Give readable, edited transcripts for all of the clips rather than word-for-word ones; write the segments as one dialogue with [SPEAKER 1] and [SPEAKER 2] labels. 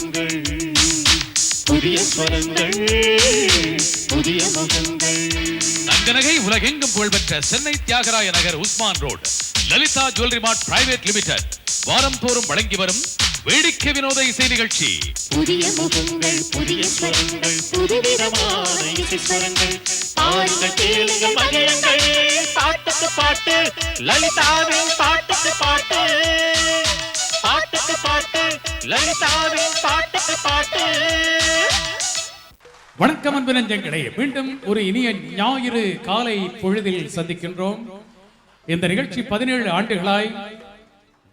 [SPEAKER 1] முகங்கள், புதிய ஸ்வரங்கள், புதிய முகங்கள்.
[SPEAKER 2] தங்கநகை உலகெங்கும் புகழ்பெற்ற Chennai Thyagaraya Nagar Usman road Lalitha jewellery mart private limited வாரம் தோறும் வழங்கி வரும் வேடிக்கை வினோத இசை நிகழ்ச்சி.
[SPEAKER 1] புதிய முகங்கள், புதிய ஸ்வரங்கள், புதுவிதமான இசை ஸ்வரங்கள். பாருங்கள், கேளுங்கள், மகிழுங்கள். பாட்டுக்கு பாட்டு, லலிதாவின் பாட்டுக்கு பாட்டு. பாட்டுக்கு பாட்டு, லலிதாவின் பாட்டுக்கு பாட்டு.
[SPEAKER 3] வணக்கம் அன்பு நெஞ்சங்களே, மீண்டும் ஒரு இனிய ஞாயிறு காலை பொழுதில் சந்திக்கின்றோம். இந்த நிகழ்ச்சி 17 ஆண்டுகளாய்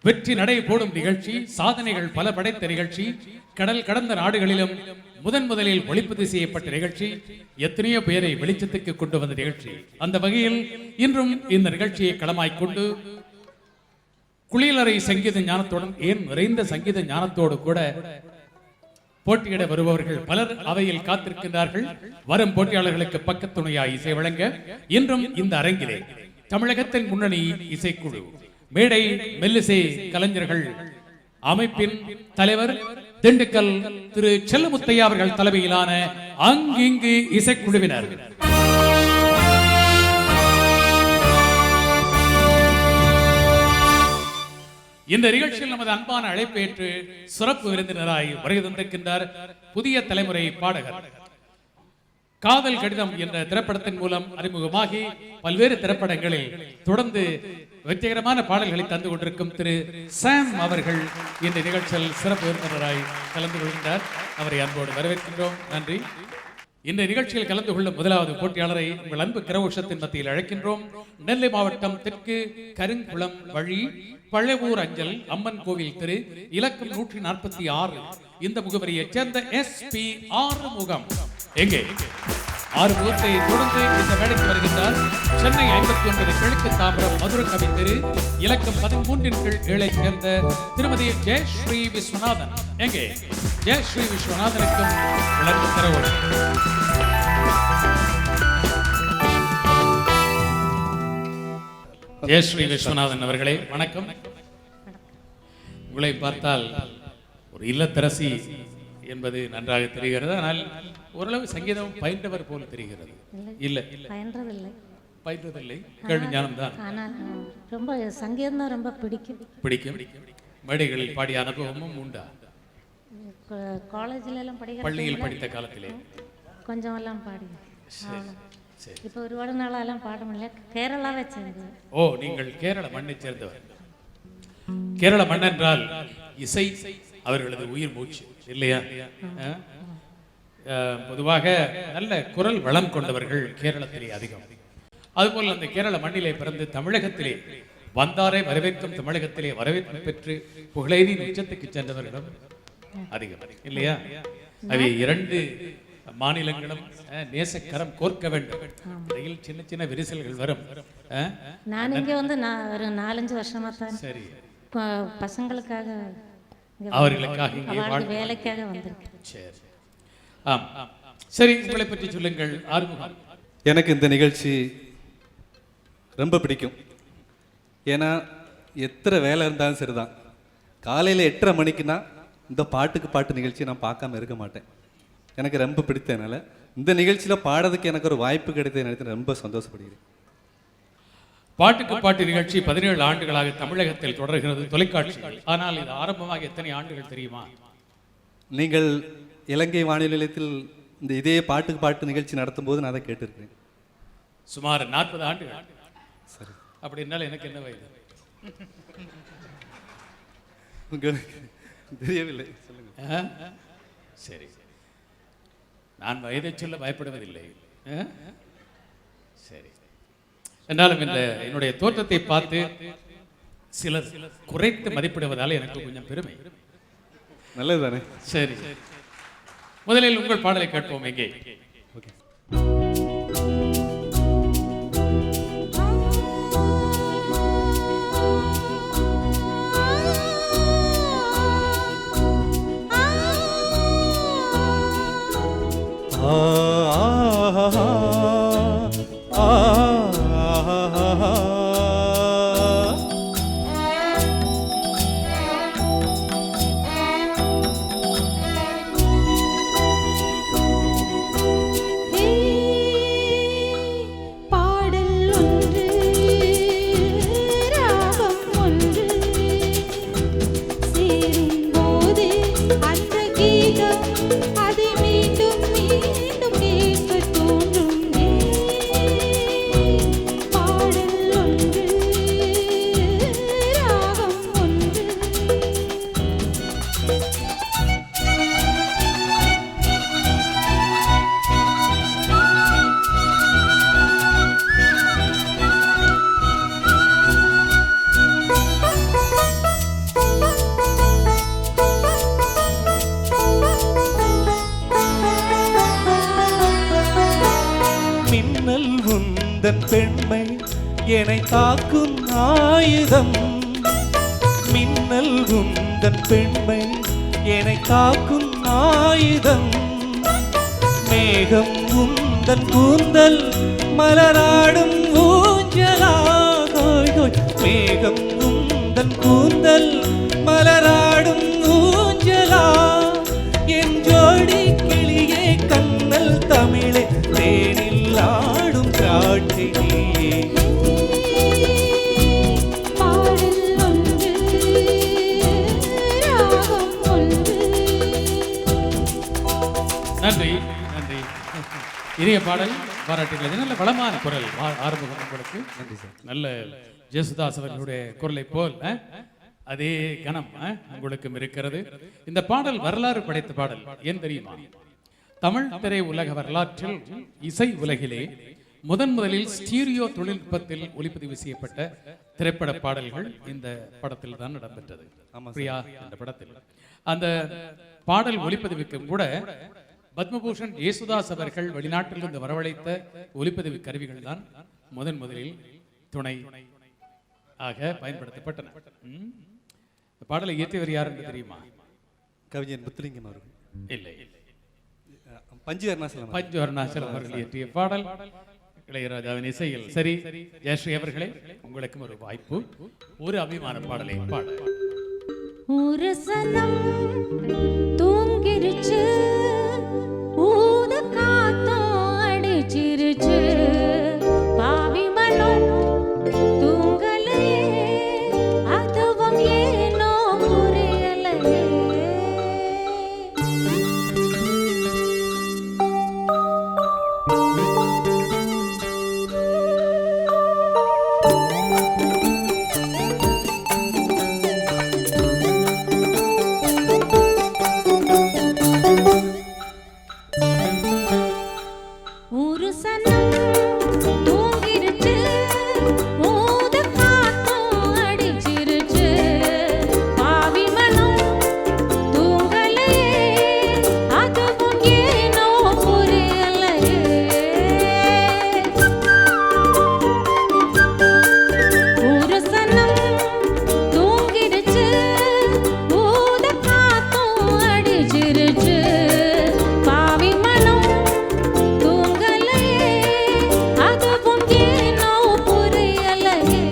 [SPEAKER 3] வெற்றி நடை போடும் நிகழ்ச்சி, சாதனைகள் பல படைத்த நிகழ்ச்சி, கடல் கடந்த நாடுகளிலும் முதலில் ஒளிப்பதிவு செய்யப்பட்ட நிகழ்ச்சி, எத்தனையோ பேரை வெளிச்சத்துக்கு கொண்டு வந்த நிகழ்ச்சி. அந்த வகையில் இன்றும் இந்த நிகழ்ச்சியை களமாய்க் கொண்டு குளியலறை சங்கீத ஞானத்துடன், ஏன் நிறைந்த சங்கீத ஞானத்தோடு கூட போட்டியிட வருபவர்கள் பலர் அவையில் காத்திருக்கின்றார்கள். வரும் போட்டியாளர்களுக்கு பக்கத்துணையாய் இசை வழங்க இன்றும் இந்த அரங்கிலே தமிழகத்தின் முன்னணி இசைக்குழு, மேடை மெல்லிசை கலைஞர்கள் அமைப்பின் தலைவர் திண்டுக்கல் திரு செல்லமுத்தையா அவர்கள் தலைமையிலான அங்கிங்கு இசைக்குழுவினர். இந்த நிகழ்ச்சியில் நமது அன்பான அழைப்பேற்று சிறப்பு விருந்தினராய் வருகை தந்திருக்கின்றார் புதிய தலைமுறை பாடகர். காதல் கடிதம் என்ற திரைப்படத்தின் மூலம் அறிமுகமாகி பல்வேறு திரைப்படங்களில் தொடர்ந்து வெற்றிகரமான பாடல்களை தந்து கொண்டிருக்கும் திரு சாம் அவர்கள் இந்த நிகழ்ச்சியில் சிறப்பு விருந்தினராய் கலந்து கொள்கின்றார். அவரை அன்போடு வரவேற்கின்றோம். நன்றி. இந்த நிகழ்ச்சியில் கலந்து கொள்ளும் முதலாவது போட்டியாளரை உங்கள் அன்பு கரகோஷத்தின் மத்தியில் அழைக்கின்றோம். நெல்லை மாவட்டம் தெற்கு கருங்குளம் வழி பழையூர் அஞ்சல் அம்மன் கோவில் திரு இலக்கம் 146 இந்த முகவரியைச் சேர்ந்த SP ஆறுமுகம். எங்கே ஆறுமுகத்தை தொடர்ந்து இந்த மேடைக்கு வருகின்றார் சென்னை 59 கிழக்கு தாம்பரம் மதுரை கவி திரு இலக்கம் 13 கீழ் 7 சேர்ந்த திருமதி ஜெயஸ்ரீ விஸ்வநாதன். எங்கே ஜெயஸ்ரீ விஸ்வநாதனுக்கும் விளக்கு தரவோடு ஜெயஸ்ரீ விஸ்வநாதன் அவர்களே வணக்கம். உங்களை பார்த்தால் ஒரு இல்லத்தரசி என்பது நன்றாக தெரிகிறது. ஆனால் ஓரளவு சங்கீதம் பயின்றவர் போல தெரிகிறது. இல்லை பயின்றதில்லை, கேள்வி ஞானம் தான்.
[SPEAKER 4] ரொம்ப சங்கீதம் தான் ரொம்ப பிடிக்கும்.
[SPEAKER 3] மேடைகளில் பாடிய அனுபவமும் உண்டா?
[SPEAKER 4] காலேஜ்ல எல்லாம்
[SPEAKER 3] பள்ளியில் படித்த காலத்திலே
[SPEAKER 4] கொஞ்சம் எல்லாம் பாடி. இப்போ ஒருபாடு நாளெல்லாம் பாட முடியல. கேரளாவை சேர்ந்தது.
[SPEAKER 3] ஓ, நீங்கள் கேரள மண்ணை சேர்ந்தவர். கேரள மண் என்றால் இசை அவர்களது உயிர் மூச்சு இல்லையா? பொதுவாக நல்ல குரல் வளம் கொண்டவர்கள் கேரளத்திலே அதிகம். அதுபோல் அந்த கேரள மண்ணிலே பிறந்து தமிழகத்திலே வந்தாரை வரவேற்கும், தமிழகத்திலே வரவேற்பு பெற்று புகழேறி உச்சத்துக்கு சென்றவர்களும் அதிகம் இல்லையா? அவை 2 மாநிலங்களும் நேசக்கரம் கோர்க்க வேண்டும். இடையில் சின்ன சின்ன விரிசல்கள் வரும்.
[SPEAKER 4] நான் இங்க வந்து ஒரு 4-5 வருஷமா தான்
[SPEAKER 3] சரி
[SPEAKER 4] பசங்களுக்காக
[SPEAKER 3] அவர்களுக்காக இங்கே
[SPEAKER 4] வேலைக்காக வந்திருக்கேன்.
[SPEAKER 3] சரி, ஆம் சரி, உங்களை பற்றி சொல்லுங்கள் ஆறுமுகம்.
[SPEAKER 5] எனக்கு இந்த நிகழ்ச்சி ரொம்ப பிடிக்கும். ஏன்னா எத்தனை வேலை இருந்தாலும் சரிதான், காலையில் 8:30 மணிக்குன்னா இந்த பாட்டு நிகழ்ச்சி நான் பார்க்காம இருக்க மாட்டேன். எனக்கு ரொம்ப பிடித்ததுனால இந்த நிகழ்ச்சியில் பாடுறதுக்கு எனக்கு ஒரு வாய்ப்பு கிடைத்தது நினைத்து ரொம்ப சந்தோஷப்படுகிறேன்.
[SPEAKER 3] பாட்டுக்கு பாட்டு நிகழ்ச்சி 17 ஆண்டுகளாக தமிழகத்தில் தொடர்கிறது தொலைக்காட்சி. ஆனால் இது ஆரம்பமாக எத்தனை ஆண்டுகள் தெரியுமா?
[SPEAKER 5] நீங்கள் இலங்கை வானொலி நிலையத்தில் இந்த இதே பாட்டுக்கு பாட்டு நிகழ்ச்சி நடத்தும் போது நான் அதை கேட்டிருக்கேன்.
[SPEAKER 3] சுமார் 40 ஆண்டுகள்.
[SPEAKER 5] சரி,
[SPEAKER 3] அப்படி இருந்தாலும் எனக்கு என்ன வயது?
[SPEAKER 5] உங்களுக்கு தெரியவில்லை, சொல்லுங்க.
[SPEAKER 3] சரி, நான் வயதை சொல்ல பயப்படுவதில்லை. சரி, என்றாலும் இந்த என்னுடைய தோற்றத்தை பார்த்து சிலர் குறைத்து மதிப்பிடுவதால் எனக்கு கொஞ்சம் பெருமை.
[SPEAKER 5] நல்லதுதானே?
[SPEAKER 3] சரி, முதலில் உங்கள் பாடலை கேட்போம். எங்கே?
[SPEAKER 5] ஓகே. என்னை தாக்கும் ஆயுதம் மின்னல் உந்தன் பெண்மை என்னை தாக்கும் ஆயுதம் மேகம் உந்தன் கூந்தல் மலராடும் ஊஞ்சலாய் மேகம் உந்தன் கூந்தல் மலராடும் ஊஞ்சலா என் ஜோடி கிளியே கண்ணல் தமிழே தேனில் ஆடும் காட்சி நீயே
[SPEAKER 3] நன்றி நன்றி. இனிய பாடல் பாராட்டுகிறது. நல்ல வளமான குரல் ஆரம்பம் உங்களுக்கு.
[SPEAKER 5] நன்றி சார்.
[SPEAKER 3] நல்ல ஜேசுதாஸ் அவர்களுடைய குரலை போல் அதே கணம் உங்களுக்கும் இருக்கிறது. இந்த பாடல் வரலாறு படைத்த பாடல். ஏன் தெரியுமா? தமிழ் திரை உலக வரலாற்றில் இசை உலகிலே முதலில் ஸ்டீரியோ தொழில்நுட்பத்தில் ஒளிப்பதிவு செய்யப்பட்ட திரைப்பட பாடல்கள் இந்த படத்தில் தான் இடம்பெற்றது. பிரியா என்ற படத்தில் அந்த பாடல் ஒளிப்பதிவுக்கும் கூட பத்மபூஷன் யேசுதாஸ் அவர்கள் வெளிநாட்டிலிருந்து வரவழைத்த ஒலிப்பதிவு கருவிகள் தான் முதலில் துணை ஆக பயன்படுத்தப்பட்டன. பாடலை இயற்றியவர் யார் என்று தெரியுமா?
[SPEAKER 5] கவிஞர் முத்துலிங்கம் அவர்கள்.
[SPEAKER 3] இல்லை,
[SPEAKER 5] பஞ்சு அருணாசலம்
[SPEAKER 3] அவர்கள் இயற்றிய பாடல் இளையராஜாவின் இசையில். சரி ஜெயஸ்ரீ அவர்களே, உங்களுக்கும் ஒரு வாய்ப்பு. ஒரு அபிமான பாடலை பாட.
[SPEAKER 4] ஒரு சனம் தூங்கிருச்சு, ஊத காத்தோம் அடிச்சிருச்சு, பாவி மனம் தூங்கலையே, அதுவும் ஏனோ புரியலையே. ஒரு சனம் தூங்கிருச்சு, ஊத காத்தோம் அடிச்சிருச்சு, பாவி மனம் தூங்கலையே, அதுவும் ஏனோ புரியலையே. ஒரு சனம் தூங்கிருச்சு, ஊத காத்தோம் அடிச்சிருச்சு, பாவி மனம் தூங்கலையே, அதுவும் ஏனோ புரியலையே.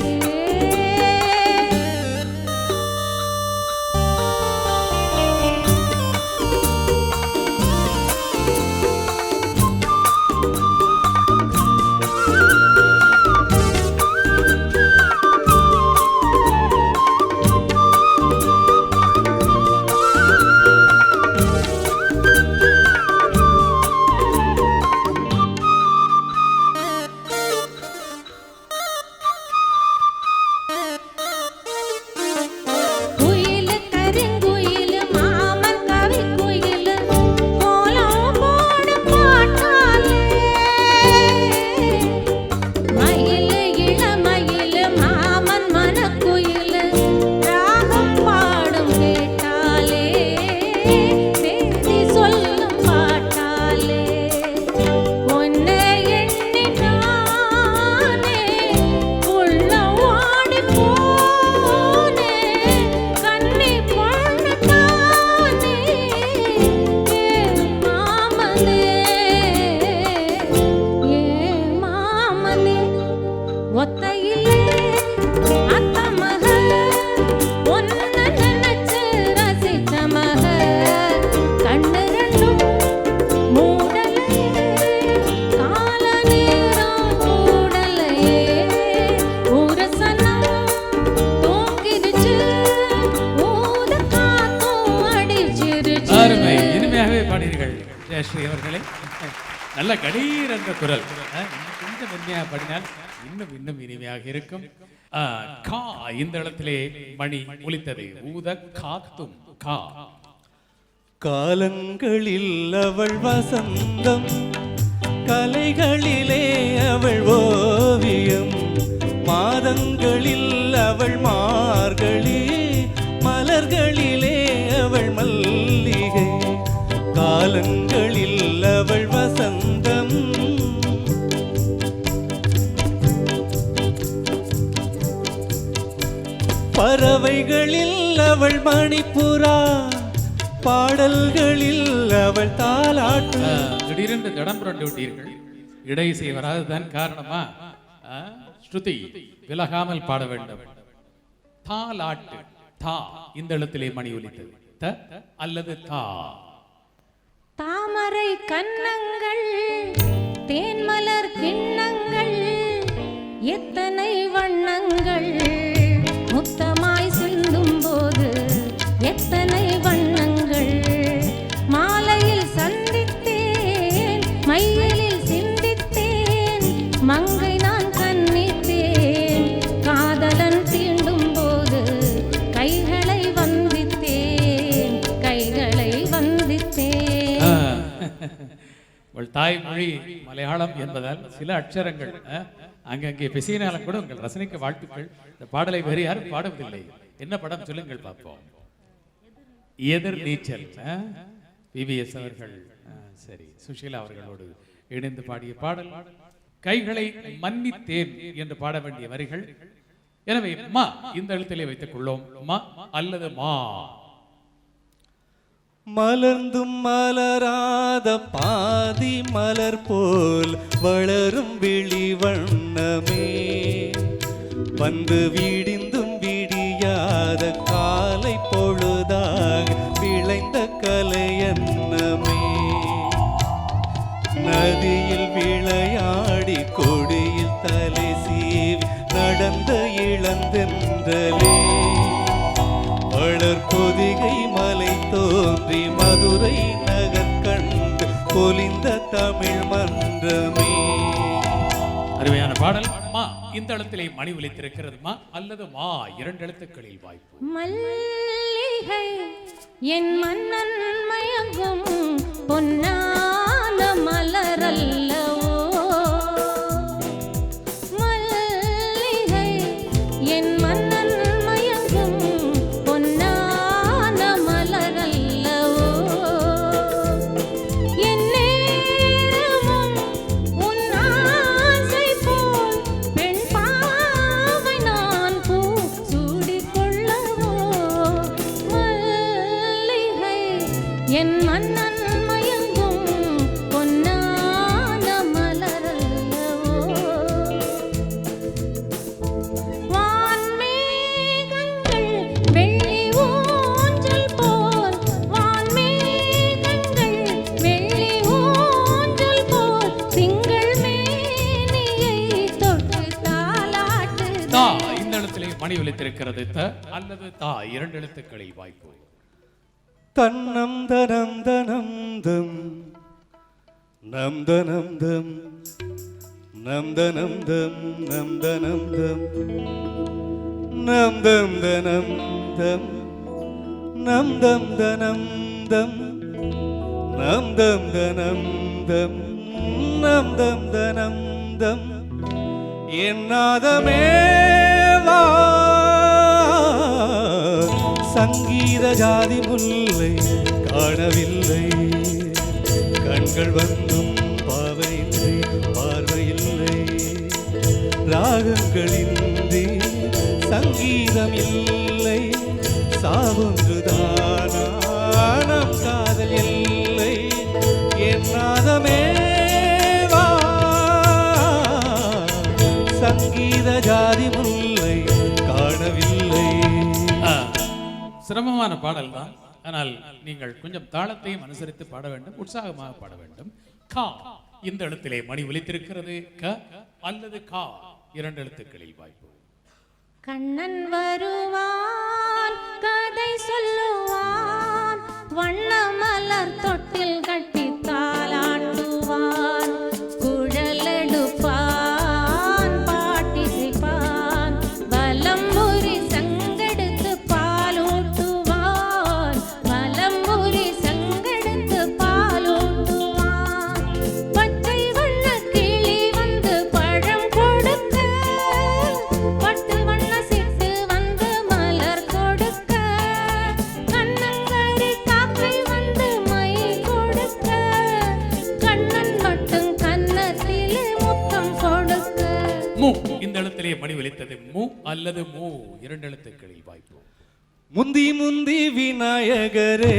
[SPEAKER 4] குயிலு கருங்குயிலு மாமன் கவிக்குயிலு கோலம் போடும் பாட்டாலே, மயிலு இளமயிலு மாமன் மனக்குயிலு ராகம் பாடும் கேட்டாலே, செய்தி சொல்லும் பாட்டாலே, உன்னை எண்ணி நானே உள்ள ஓடி போனே, கண்ணி பொண்ணு தானே ஏ மாமனே, ஏ மாமனே. ஒத்தையிலே அத்த மக, ஒன்ன நினைச்சு ரசிச்ச மக, கண்ணு ரெண்டும் மூடலையே, கால நேரம் கூடலையே, ஒரு சனம் தூங்கிருச்சு, ஊத காத்தும் அடிச்சிருச்சு.
[SPEAKER 3] அருமை, இனிமையாகவே பாடினீர்கள் ஜெயஸ்ரீ அவர்களே. நல்ல கடீர் என்ற குரல். இன்னும் கொஞ்சம் மென்மையாக பாடினால் இன்னும் இன்னும் இனிமையாக இருக்கும். கா இந்த இடத்திலே மணி ஒலித்தது. ஊத காத்தும் கா.
[SPEAKER 5] காலங்களில் அவள் வசந்தம், கலைகளிலே அவள் ஓவியம், மாதங்களில் அவள் மார்கழி, மலர்களிலே அவள் மல்லிகை, காலங்களில் அவள் வசந்தம், பறவைகளில் அவள் மணிப்புறா, பாடல்களில் அவள் தாலாட்டு.
[SPEAKER 3] திடீரென்று தடம் புரண்டு விட்டீர்கள். இடை செய்வராதுதான் காரணமா? ஸ்ருதி விலகாமல் பாட வேண்டும். தாலாட்டு. தா இந்த எழுத்திலே மணி ஒலித்தது. த அல்லது தா.
[SPEAKER 4] தாமரை கன்னங்கள், தேன்மலர் கிண்ணங்கள், எத்தனை வண்ணங்கள் முத்தமாய் சிந்தும் போது எத்தனை வண்ணங்கள். மாலையில் சந்தித்தேன், மையிலில் சிந்தித்தேன், மங்கை நான் கண்ணித்தேன். காதலன் தீண்டும் போது கைகளை வந்தித்தேன், கைகளை வந்தித்தேன்.
[SPEAKER 3] உங்கள் தாய்மொழி மலையாளம் என்பதால் சில அட்சரங்கள் அங்கங்கே பிசையினாலும் கூட உங்கள் ரசனைக்கு வாழ்த்துக்கள். இந்த பாடலை வேறு யாரும் பாடுவதில்லை. என்ன படம் சொல்லுங்கள் பார்ப்போம். எதிர் நீச்சல். பிபிஎஸ் அவர்கள், சரி, சுஷீலா அவர்களோடு இணைந்து பாடிய பாடல். கைகளை மன்னித்தேன் என்று பாட வேண்டிய வரிகள். எனவே மா இந்த எழுத்திலே வைத்துக் கொள்ளோம். மா அல்லது மா.
[SPEAKER 5] மலர்ந்தும் மலராத பாதி மலர் போல் வளரும் விழி வண்ணமே, வந்து விடிந்தும் விடியாத காலை பொழுதாக விளைந்த கலையன்னமே. நதியில் விளையாடி கொடியில் தலை சீவி நடந்த இளந்தென்றலே, வளர் பொதிகை மலை தோன்றி மதுரை நகர் கண்டு பொலிந்த தமிழ் மன்றமே.
[SPEAKER 3] அருமையான பாடல். மா இந்த எழுத்திலே மணி ஒலித்திருக்கிறது. மா அல்லது மா இரண்டு எழுத்துக்களில் வாய்ப்பு.
[SPEAKER 4] மல்லிகை என் மன்னன் மயங்கும் பொன்னான மலரல்லவோ, மல்லிகை என் மன்னன் மயங்கும் பொன்னான மலரல்லவோ. என் நேரமும் உன் ஆசை போல் பெண் பாவை நான் பூ சூடிக்கொள்ளவோ, மல்லிகை என் மன்னன் மயங்கும் பொன்னான மலரல்லவோ. வான்மேகங்கள் வெள்ளி ஊஞ்சல் போல், வான்மேகங்கள் வெள்ளி ஊஞ்சல் போல், திங்கள் மேனியை தொட்டு தாலாட்டு.
[SPEAKER 3] தா இந்த எழுத்திலே மணி ஒலித்திருக்கிறது. த அல்லது தா இரண்டு எழுத்துக்களில் வாய்ப்பு.
[SPEAKER 5] தன்னம் தனம் தனம் தம், நம் தனம் தம், நம் தனம் தம், நம் தனம் தம், நம் தம் தனம் தம், நம் தம் தனம் தம், நம் தம் தனம் தம், நம் தம் தனம் தம். என் நாதமே வா, சங்கீத ஜாதி முல்லை காணவில்லை, கண்கள் வந்தும் பாவையில்லை பார்வையில்லை, ராகங்களின்றி சங்கீதம் இல்லை, சாவொன்றுதானா நம் காதல் இல்லை. என் நாதமே வா, சங்கீத ஜாதி முல்லை காணவில்லை.
[SPEAKER 3] சிரமமான பாடல் தான். ஆனால் நீங்கள் கொஞ்சம் தாளத்தையும் அனுசரித்து பாட வேண்டும், உற்சாகமாக பாட வேண்டும். கா இந்த எழுத்திலே மணி ஒலித்திருக்கிறது. க அல்லது கா இரண்டு எழுத்துக்களில் வாய்ப்பு.
[SPEAKER 4] கண்ணன் வருவான், கதை சொல்லுவான், வண்ண மலர் தொட்டில் கட்டி தாலாட்டுவான், குழலெடுப்பான், பாட்டிசைப்பான், வலம்புரி சங்கெடுத்து பாலூட்டுவான், வலம்புரி சங்கெடுத்து பாலூட்டுவான். பச்சை வண்ண கிளி வந்து பழம் கொடுக்க, பட்டு வண்ண சிட்டு வந்து மலர் கொடுக்க, கண்ணங்கரி காக்கை வந்து மை
[SPEAKER 3] ஒலித்தது மு அல்லது மூ 2 எழுத்துக்களில் வாய்ப்பு.
[SPEAKER 5] முந்தி முந்தி விநாயகரே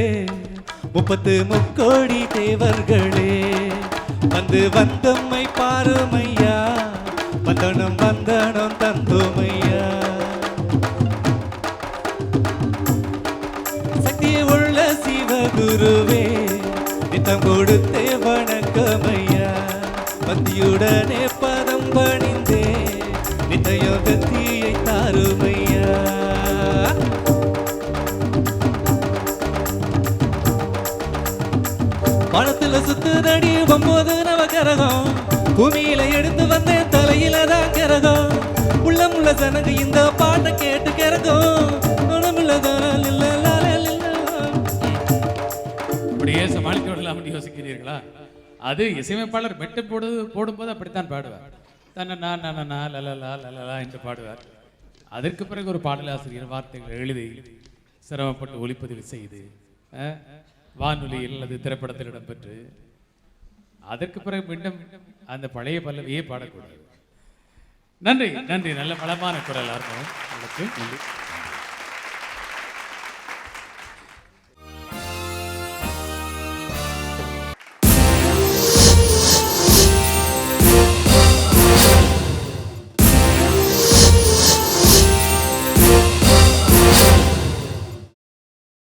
[SPEAKER 5] 33 தேவர்களே வந்து வந்தம்மை பாருமையா வந்தனம் வந்தனம் தந்துமையா சக்தி உள்ள சிவகுருவே நித்தம் கொடுத்தே வணக்கமையா பக்தியுடனே பதம் பணிந்தே நித்தயோகத்தியை தாருமையா மனத்துல சுத்துதடி 9 நவகரகம் பூமியில எடுத்து வந்தேன் தலையில தான் கரகம் உள்ளமுள்ள சனங்க இந்த பாட்டை கேட்டு கரகம்
[SPEAKER 3] அப்படியே சமாளித்து விடலாம் என்று யோசிக்கிறீர்களா? அது இசையமைப்பாளர் மெட்டு போடும்போது அப்படித்தான் பாடுவார். தன்னா நா லலலா லலலா என்று பாடுவார். அதற்கு பிறகு ஒரு பாடலாசிரியர் வார்த்தைகள் எழுதி சிரமப்பட்டு ஒளிப்பதிவு செய்து வானொலியில் அல்லது திரைப்படத்தில் இடம்பெற்று அதற்கு பிறகு மீண்டும் அந்த பழைய பல்லவியே பாடக்கூடாது. நன்றி நன்றி, நல்ல பலமான குரல். நன்றி.